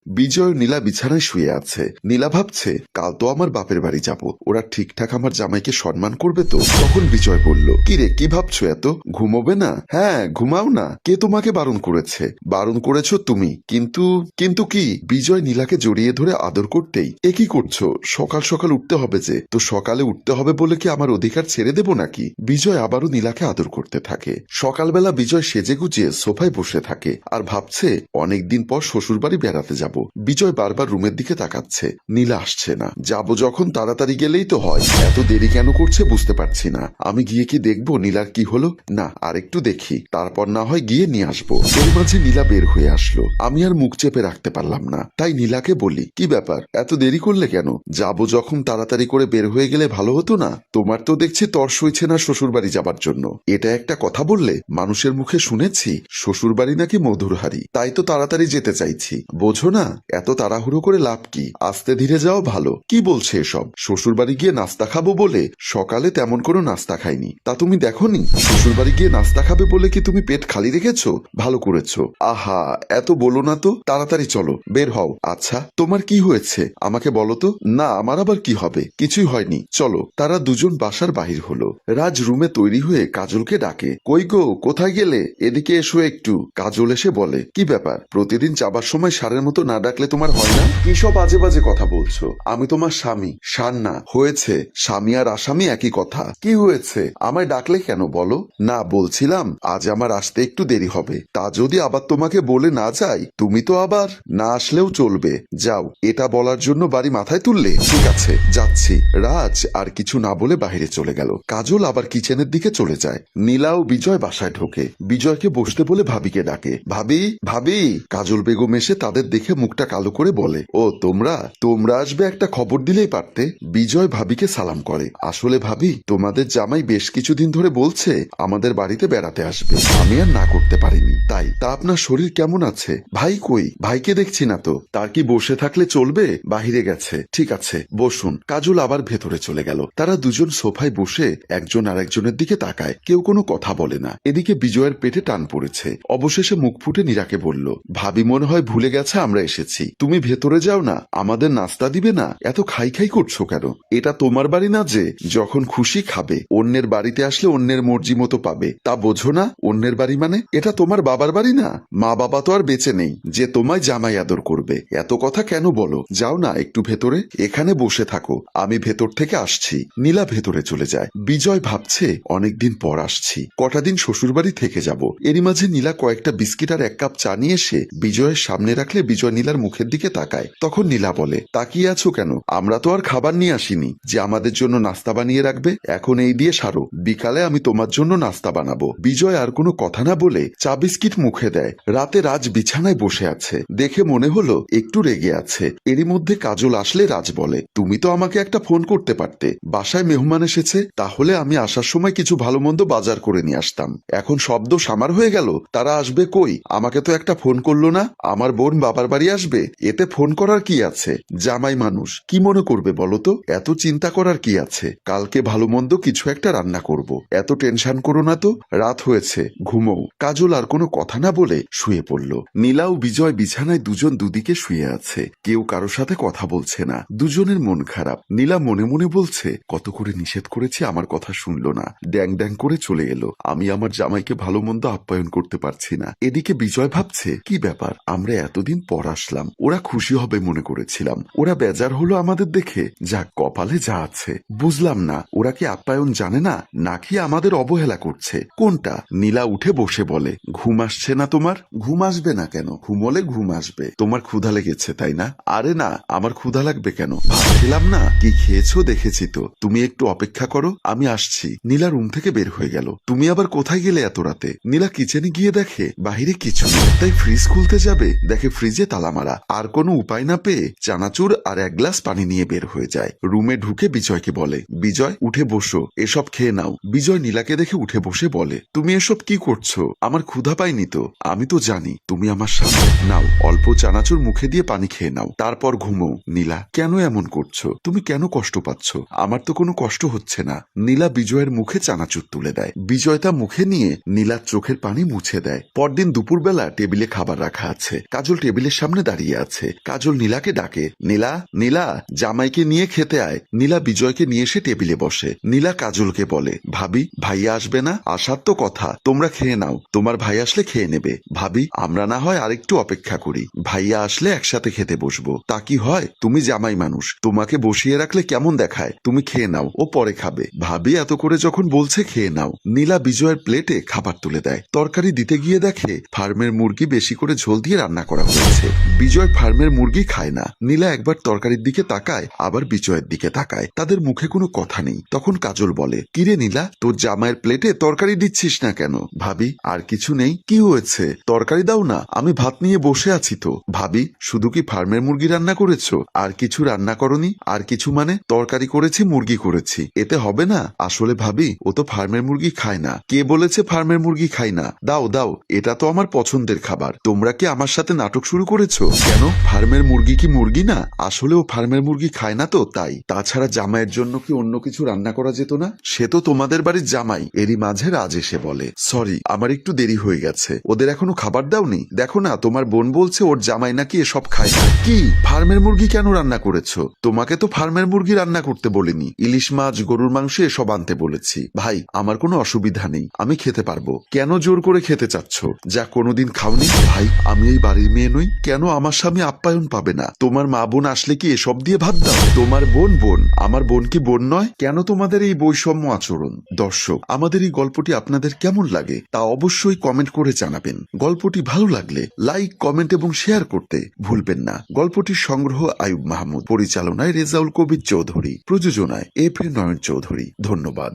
বিজয় ও নীলা বিছানায় শুয়ে আছে। নীলা ভাবছে কাল তো আমার বাপের বাড়ি যাব, ওরা ঠিকঠাক আমার জামাইকে সম্মান করবে তো। তখন বিজয় বলল, কিরে কি ভাবছো এত, ঘুমোবে না? হ্যাঁ ঘুমাও না, কে তোমাকে বারণ করেছে? বারণ করেছো তুমি। কিন্তু কিন্তু কি? বিজয় নীলাকে জড়িয়ে ধরে আদর করতেই, এ কি করছো? সকাল সকাল উঠতে হবে যে, তো সকালে উঠতে হবে বলে কি আমার অধিকার ছেড়ে দেব নাকি? বিজয় আবারও নীলাকে আদর করতে থাকে। সকালবেলা বিজয় সেজে গুজিয়ে সোফায় বসে থাকে আর ভাবছে অনেকদিন পর শ্বশুরবাড়ি বেড়াতে যাব। বিজয় বারবার রুমের দিকে তাকাচ্ছে, নীলা আসছে না। যাব যখন তাড়াতাড়ি গেলেই তো হয়, এত দেরি কেন করছে বুঝতে পারছি না। আমি গিয়ে কি দেখবো নীলার কি হলো? না আরেকটু দেখি, তারপর না হয় গিয়ে নিয়ে আসবো। এর মাঝে নীলা বের হয়ে আসলো। আমি আর মুখ চেপে রাখতে পারলাম না, তাই নীলাকে বলি, কি ব্যাপার এত দেরি করলে কেন? যাব যখন তাড়াতাড়ি করে বের হয়ে গেলে ভালো হতো না? তোমার তো দেখছি তর সইছে না শ্বশুরবাড়ি যাবার জন্য। এটা একটা কথা বললে? মানুষের মুখে শুনেছি শ্বশুরবাড়ি নাকি মধুর হাড়ি, তাই তো তাড়াতাড়ি যেতে চাইছি। বোঝো না, এত তাড়াহুড়ো করে লাভ কি? আস্তে ধীরে যাও ভালো। কি বলছে এসব? শ্বশুরবাড়ি গিয়ে নাস্তা খাবো বলে সকালে তেমন কোনো নাস্তা খাইনি, তা তুমি দেখোনি? শ্বশুরবাড়ি গিয়ে নাস্তা খাবে বলে কি তুমি পেট খালি রেখেছো? ভালো করেছো। আহা এত বলো না তো, তাড়াতাড়ি চলো, বের হও। আচ্ছা তোমার কি হয়েছে আমাকে বলো তো। না আমার আবার কি হবে, কিছুই হয়নি, চলো। তারা দুজন বাসার বাহির হলো। রাজ রুমে তৈরি হয়ে কাজলকে ডাকে, কই গো কোথায় গেলে, এদিকে এসো একটু। কাজল এসে বলে, কি ব্যাপার, প্রতিদিন যাবার সময় সারের মতো না ডাকলে তোমার হয় না? কি সব আজে বাজে কথা বলছো? আমি তোমার স্বামী, সার না। হয়েছে, স্বামী আর আসামি একই কথা। কি হয়েছে, আমায় ডাকলে কেন বলো? না বলছিলাম আজ আমার আসতে একটু দেরি হবে, তা যদি আবার তোমাকে বলে না যাই, তুমি তো আবার না আসলেও চলবে। যাও, এটা বলার জন্য বাড়ি মাথায় তুললে? ঠিক আছে যাচ্ছি। রাজ আর কিছু না বলে বাইরে চলে গেল। কাজল আবার কিচেনের দিকে চলে যায়। নীলা ও বিজয় বাসায় ঢোকে। বিজয়কে বসতে বলে ভাবিকে ডাকে, ভাবি ভাবি। কাজল বেগম এসে তাদের দেখে মুখটা কালো করে বলে, ও তোমরা তোমরা আসবে, একটা খবর দিলেই পারতে। বিজয় ভাবিকে সালাম করে, আসলে ভাবি তোমাদের জামাই বেশ কিছুদিন ধরে বলছে আমাদের বাড়িতে বেড়াতে আসবে, আমি আর না করতে পারিনি। তাই তা আপনার শরীর কেমন আছে? ভাই কই? ভাইকে দেখছি না তো। তার কি বসে থাকলে চলবে? বাহিরে গেছে। ঠিক আছে বসুন। কাজল আবার ভেতরে চলে গেল। তারা দুজন সোফায় বসে একজন আরেকজনের দিকে তাকায়, কেউ কোনো কথা বলে না। এদিকে বিজয়ের পেটে টান পড়েছে। অবশেষে মুখ ফুটে নীরাকে বলল, ভাবি মনে হয় ভুলে গেছে আমরা এসেছি, তুমি ভেতরে যাও না, আমাদের নাস্তা দিবে না? এত খাই খাই করছো কেন? এটা তোমার বাড়ি না যে যখন খুশি খাবে, অন্যের বাড়িতে আসলে অন্যের মর্জি মতো পাবে, তা বোঝো না? অন্যের বাড়ি মানে এটা তোমার বাবার বাড়ি না? মা বাবা তো আর বেঁচে নেই যে তোমায় জামাই আদর করবে। এত কথা কেন বলো? যাও না একটু ভেতরে, এখানে বসে থাকো, আমি ভেতর থেকে আসছি। নীলা ভেতরে চলে যায়। বিজয় ভাবছে অনেকদিন পর আসছি, কটা দিন শ্বশুরবাড়ি থেকে যাব। এরই মাঝে নীলা কয়েকটা বিস্কিট আর 1 কাপ চা নিয়ে এসে বিজয়ের সামনে রাখলে বিজয় নীলার মুখের দিকে তাকায়। তখন নীলা বলে, তাকিয়ে আছো কেন? আমরা তো আর খাবার নিয়ে আসিনি যে আমাদের জন্য নাস্তা বানিয়ে রাখবে। এখন এই দিয়ে সারো, বিকালে আমি তোমার জন্য নাস্তা বানাবো। বিজয় আর কোনো কথা না বলে চা বিস্কিট মুখে দেয়। রাতে রাজ বিছানায় বসে আছে, দেখে মনে হলো একটু রেগে আছে। এরই মধ্যে কাজল আসলে রাজ বলে, তুমি তো আমাকে একটা ফোন করতে পারতে, বাসায় মেহমান এসেছে, তাহলে আমি আসার সময় কিছু ভালো মন্দ বাজার করে নিয়ে আসতাম। এখন শব্দ সামার হয়ে গেল, তারা আসবে কই? আমাকে তো একটা ফোন করলো না। আমার বোন বাবার বাড়ি আসবে, এতে ফোন করার কি আছে? জামাই মানুষ কি মনে করবে বলো তো? এত চিন্তা করার কি আছে? কালকে ভালো মন্দ কিছু একটা রান্না করব, এত টেনশন করো না তো। রাত হয়েছে, ঘুমোও। কাজল আর কোনো কথা না বলে শুয়ে পড়ল। নীলা ও বিজয় বিছানায় দুজন দুদিকে শুয়ে আছে, কেউ কারোর সাথে কথা বলছে না। দুজনের মন খারাপ। নীলা মনে মনে বলছে, কত করে নিষেধ করেছি, আমার কথা শুনলো না, ড্যাং ড্যাং করে চলে এলো। আমি আমার জামাইকে ভালো মন্দ আপ্যায়ন করতে পারছি না। এদিকে বিজয় ভাবছে, কি ব্যাপার, আমরা এতদিন পর আসলাম, ওরা খুশি হবে মনে করেছিলাম, ওরা বেজার হলো আমাদের দেখে। যাক, কপালে যা আছে। বুঝলাম না, ওরা কি আপ্যায়ন জানে না নাকি আমাদের অবহেলা করছে? কোনটা? নীলা উঠে বসে বলে, ঘুম আসছে না তোমার? ঘুম আসবে না কেন? ঘুমলে ঘুম আসবে। তোমার ক্ষুধা লেগেছে তাই না? আরে না, আমার ক্ষুধা লাগবে কেন? ভাবছিলাম না কি খেয়েছো দেখেছি তো। তুমি একটু অপেক্ষা করো, আমি আসছি। নীলা রুম থেকে বের হয়ে গেল। তুমি আবার কোথায় গেলে এত রাতে? নীলা কিচেনে গিয়ে দেখে বাহিরে কিছু নেই, তাই ফ্রিজ খুলতে যাবে, দেখে ফ্রিজে তালা মারা। আর কোনো উপায় না পেয়ে চানাচুর আর 1 গ্লাস পানি নিয়ে বের হয়ে যায়। রুমে ঢুকে বিজয়কে বলে, বিজয় উঠে বসো, এসব খেয়ে নাও। বিজয় নীলাকে দেখে উঠে বসে বলে, তুমি এসব কি করছো? আমার ক্ষুধা পাইনি তো। আমি তো জানি তুমি আমার সামনে। নাও, অল্প চানাচুর মুখে দিয়ে পানি খেয়ে নাও, তারপর ঘুমো। নীলা, কেন এমন করছো? তুমি কেন কষ্ট পাচ্ছ? আমার তো কোনো কষ্ট হচ্ছে না। নীলা বিজয়ের মুখে চানাচুর তুলে দেয়। বিজয় তা মুখে নিয়ে নীলার চোখের পানি মুছে দেয়। পরদিন দুপুরবেলা টেবিলে খাবার রাখা আছে। কাজল টেবিলের সামনে সামনে দাঁড়িয়ে আছে। কাজল নীলাকে ডাকে, নীলা নীলা, জামাইকে নিয়ে খেতে আয়। নীলা বিজয়কে নিয়ে এসে টেবিলে বসে। নীলা কাজলকে বলে, ভাবি ভাইয়া আসবে না? আসার তো কথা, তোমরা খেয়ে নাও, তোমার ভাই আসলে খেয়ে নেবে। ভাবি আমরা না হয় আরেকটু অপেক্ষা করি, ভাইয়া আসলে একসাথে খেতে বসবো। তা কি হয়? তুমি জামাই মানুষ, তোমাকে বসিয়ে রাখলে কেমন দেখায়? তুমি খেয়ে নাও, ও পরে খাবে। ভাবি এত করে যখন বলছে খেয়ে নাও। নীলা বিজয়ের প্লেটে খাবার তুলে দেয়। তরকারি দিতে গিয়ে দেখে ফার্মের মুরগি বেশি করে ঝোল দিয়ে রান্না করা হয়েছে। বিজয় ফার্মের মুরগি খায় না। নীলা একবার তরকারির দিকে তাকায়, আবার বিজয়ের দিকে তাকায়। তাদের মুখে কোনো কথা নেই। তখন কাজল বলে, কিরে নীলা, তোর জামাইয়ের প্লেটে তরকারি দিচ্ছিস না কেন? ভাবি আর কিছু নেই। কি হয়েছে? তরকারি দাও না, আমি ভাত নিয়ে বসে আছি তো। ভাবি শুধু কি ফার্মের মুরগি রান্না করেছো? আর কিছু রান্না করনি? আর কিছু মানে? তরকারি করেছি, মুরগি করেছি, এতে হবে না? আসলে ভাবি ও তো ফার্মের মুরগি খায় না। কে বলেছে ফার্মের মুরগি খাই না? দাও দাও, এটা তো আমার পছন্দের খাবার। তোমরা কি আমার সাথে নাটক শুরু করেছো? কেন, ফার্মের মুরগি কি মুরগি না? আসলে ও ফার্মের মুরগি খায় না তো তাই। তাছাড়া জামাইয়ের জন্য কি অন্য কিছু রান্না করা যেত না? সে তো তোমাদের বাড়ির জামাই। এরই মাঝে রাজ এসে বলে, সরি আমার একটু দেরি হয়ে গেছে, ওদের এখনো খাবার দাওনি? দেখো না তোমার বোন বলছে ওর জামাই নাকি এসব খায় না। কি ফার্মের মুরগি কেন রান্না করেছো? তোমাকে তো ফার্মের মুরগি রান্না করতে বলিনি, ইলিশ মাছ, গরুর মাংস এসব আনতে বলেছি। ভাই আমার কোনো অসুবিধা নেই, আমি খেতে পারবো। কেন জোর করে খেতে চাচ্ছ, যা কোনোদিন খাওনি? ভাই আমি এই বাড়ির মেয়ে নই, কেন আমার স্বামী আপ্যায়ন পাবে না? তোমার মা বোন আসলে কি এসব দিয়ে ভাত দাও? তোমার বোন বোন, আমার বোন কি বোন নয়? কেন তোমাদের এই বৈষম্য আচরণ? দর্শক, আমাদের এই গল্পটি আপনাদের কেমন লাগে তা অবশ্যই কমেন্ট করে জানাবেন। গল্পটি ভালো লাগলে লাইক, কমেন্ট এবং শেয়ার করতে ভুলবেন না। গল্পটির সংগ্রহ আয়ুব মাহমুদ, পরিচালনায় রেজাউল কবির চৌধুরী, প্রযোজনায় এফ এ নয়ন চৌধুরী। ধন্যবাদ।